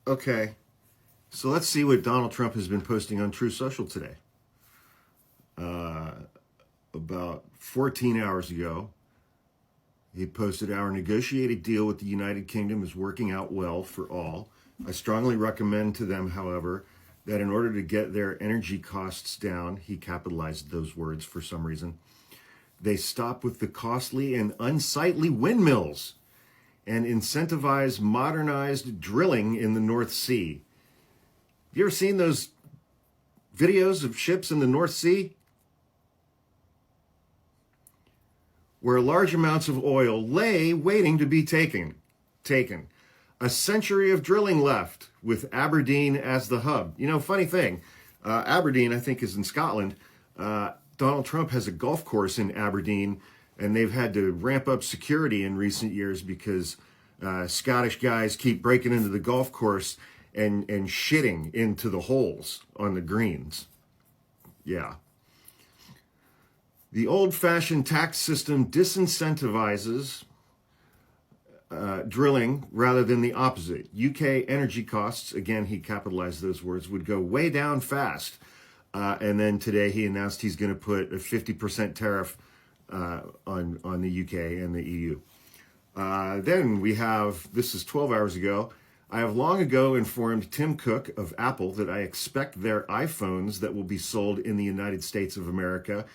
Okay, so let's see what Donald Trump has been posting on True Social today. About 14 hours ago, he posted, "Our negotiated deal with the United Kingdom is working out well for all. I strongly recommend to them, however, that in order to get their energy costs down," he capitalized those words for some reason, "they stop with the costly and unsightly windmills and incentivize modernized drilling in the North Sea." You ever seen those videos of ships in the North Sea where large amounts of oil lay waiting to be taken? A century of drilling left with Aberdeen as the hub. You know, funny thing, Aberdeen, I think, is in Scotland. Donald Trump has a golf course in Aberdeen, and they've had to ramp up security in recent years because Scottish guys keep breaking into the golf course and shitting into the holes on the greens. Yeah. The old-fashioned tax system disincentivizes drilling rather than the opposite. UK energy costs, again, he capitalized those words, would go way down fast. And then today he announced he's going to put a 50% tariff on the UK and the EU. Then we have, this is 12 hours ago, "I have long ago informed Tim Cook of Apple that I expect their iPhones that will be sold in the United States of America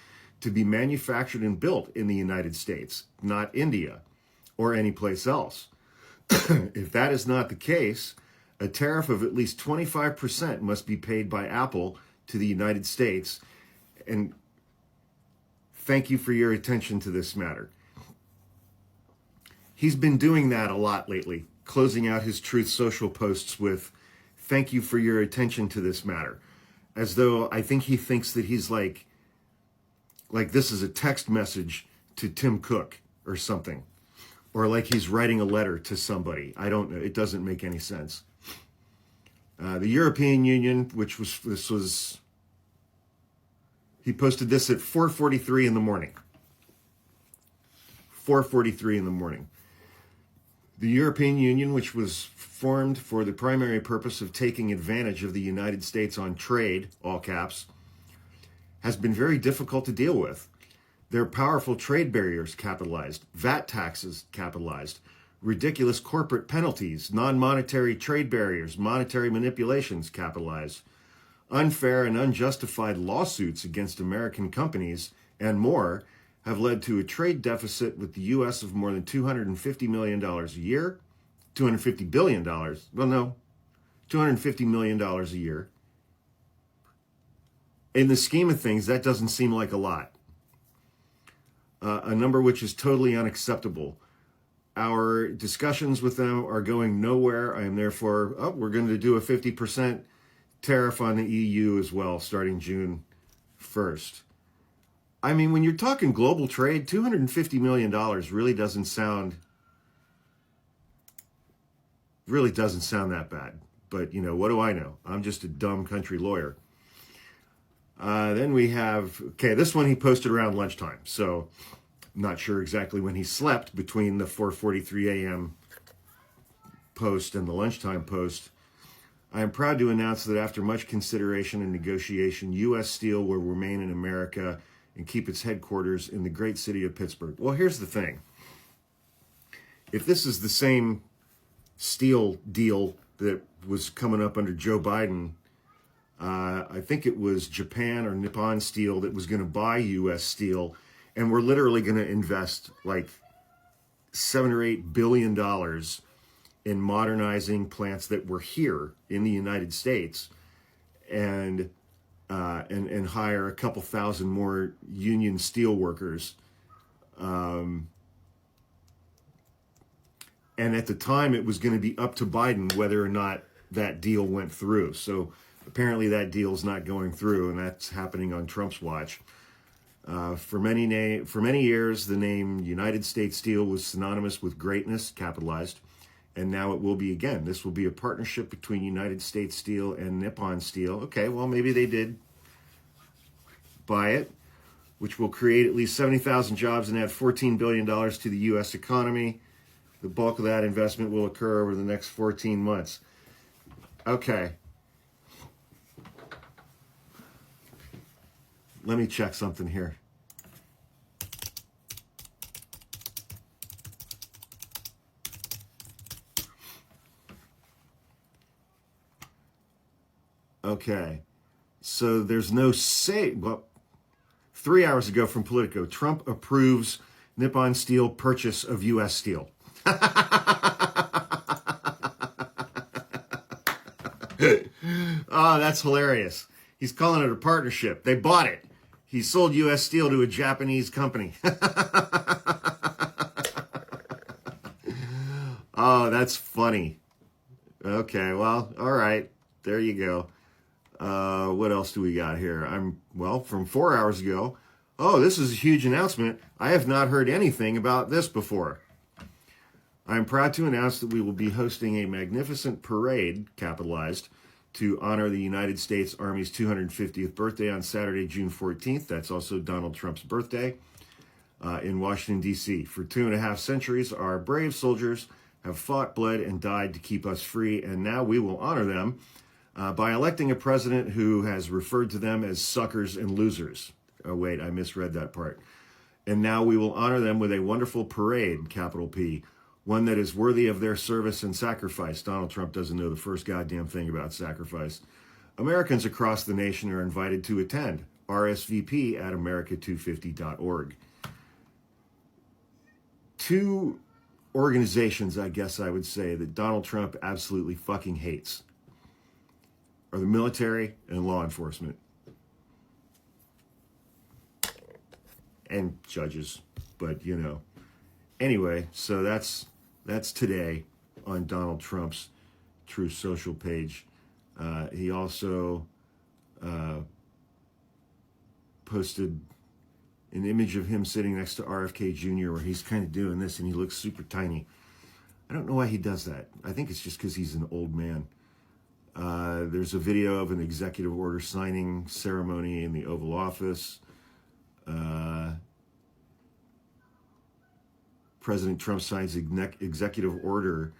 to be manufactured and built in the United States, not India or any place else. If that is not the case, a tariff of at least 25% must be paid by Apple to the United States. And thank you for your attention to this matter." He's been doing that a lot lately, closing out his Truth Social posts with, "Thank you for your attention to this matter," as though I think he thinks that he's like this is a text message to Tim Cook or something, or like he's writing a letter to somebody. I don't know. It doesn't make any sense. The European Union, he posted this at 4:43 in the morning. 4:43 in the morning. The European Union, which was formed for the primary purpose of taking advantage of the United States on trade, all caps, has been very difficult to deal with. Their powerful trade barriers, capitalized, VAT taxes, capitalized, ridiculous corporate penalties, non-monetary trade barriers, monetary manipulations, capitalized, unfair and unjustified lawsuits against American companies, and more, have led to a trade deficit with the U.S. of more than $250 million a year, $250 billion, well, no, $250 million a year. In the scheme of things, that doesn't seem like a lot. A number which is totally unacceptable. Our discussions with them are going nowhere. I am therefore, we're going to do a 50% tariff on the EU as well, starting June 1st. I mean, when you're talking global trade, $250 million really doesn't sound that bad. But, you know, what do I know? I'm just a dumb country lawyer. Then we have, this one he posted around lunchtime. So I'm not sure exactly when he slept between the 4:43 a.m. post and the lunchtime post. "I am proud to announce that after much consideration and negotiation, U.S. Steel will remain in America and keep its headquarters in the great city of Pittsburgh." Well, here's the thing. If this is the same steel deal that was coming up under Joe Biden, I think it was Japan or Nippon Steel that was going to buy U.S. Steel, and we're literally going to invest like $7 or $8 billion in modernizing plants that were here in the United States, and hire a couple thousand more union steel workers. And at the time, it was going to be up to Biden whether or not that deal went through. So apparently that deal's not going through, and that's happening on Trump's watch. For many years, the name United States Steel was synonymous with greatness, capitalized, and now it will be again. This will be a partnership between United States Steel and Nippon Steel. Okay, well, maybe they did buy it, which will create at least 70,000 jobs and add $14 billion to the U.S. economy. The bulk of that investment will occur over the next 14 months. Okay. Let me check something here. Okay. So there's no say. Well, 3 hours ago from Politico, Trump approves Nippon Steel purchase of U.S. Steel. Oh, that's hilarious. He's calling it a partnership. They bought it. He sold U.S. Steel to a Japanese company. Oh, that's funny. Okay, well, all right. There you go. What else do we got here? From 4 hours ago. Oh, this is a huge announcement. I have not heard anything about this before. I am proud to announce that we will be hosting a magnificent parade, capitalized, to honor the United States Army's 250th birthday on Saturday, June 14th. That's also Donald Trump's birthday in Washington, D.C. For 2.5 centuries, our brave soldiers have fought, bled, and died to keep us free, and now we will honor them by electing a president who has referred to them as suckers and losers. Oh, wait, I misread that part. And now we will honor them with a wonderful parade, capital P, one that is worthy of their service and sacrifice. Donald Trump doesn't know the first goddamn thing about sacrifice. Americans across the nation are invited to attend. RSVP at america250.org. Two organizations, I guess I would say, that Donald Trump absolutely fucking hates are the military and law enforcement. And judges, but you know. Anyway, so that's today on Donald Trump's Truth Social page. He also posted an image of him sitting next to RFK Jr. where he's kind of doing this and he looks super tiny. I don't know why he does that. I think it's just because he's an old man. There's a video of an executive order signing ceremony in the Oval Office. President Trump signs executive orders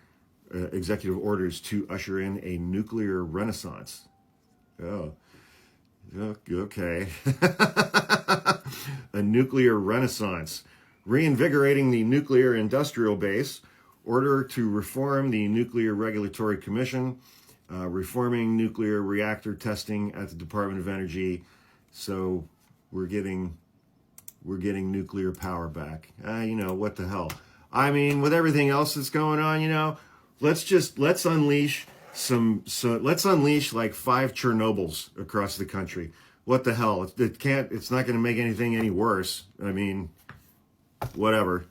to usher in a nuclear renaissance. Oh, okay. A nuclear renaissance, reinvigorating the nuclear industrial base, order to reform the Nuclear Regulatory Commission, reforming nuclear reactor testing at the Department of Energy. So we're getting nuclear power back. You know, what the hell? I mean, with everything else that's going on, you know, let's unleash let's unleash like 5 Chernobyls across the country. What the hell? It's not going to make anything any worse. I mean, whatever.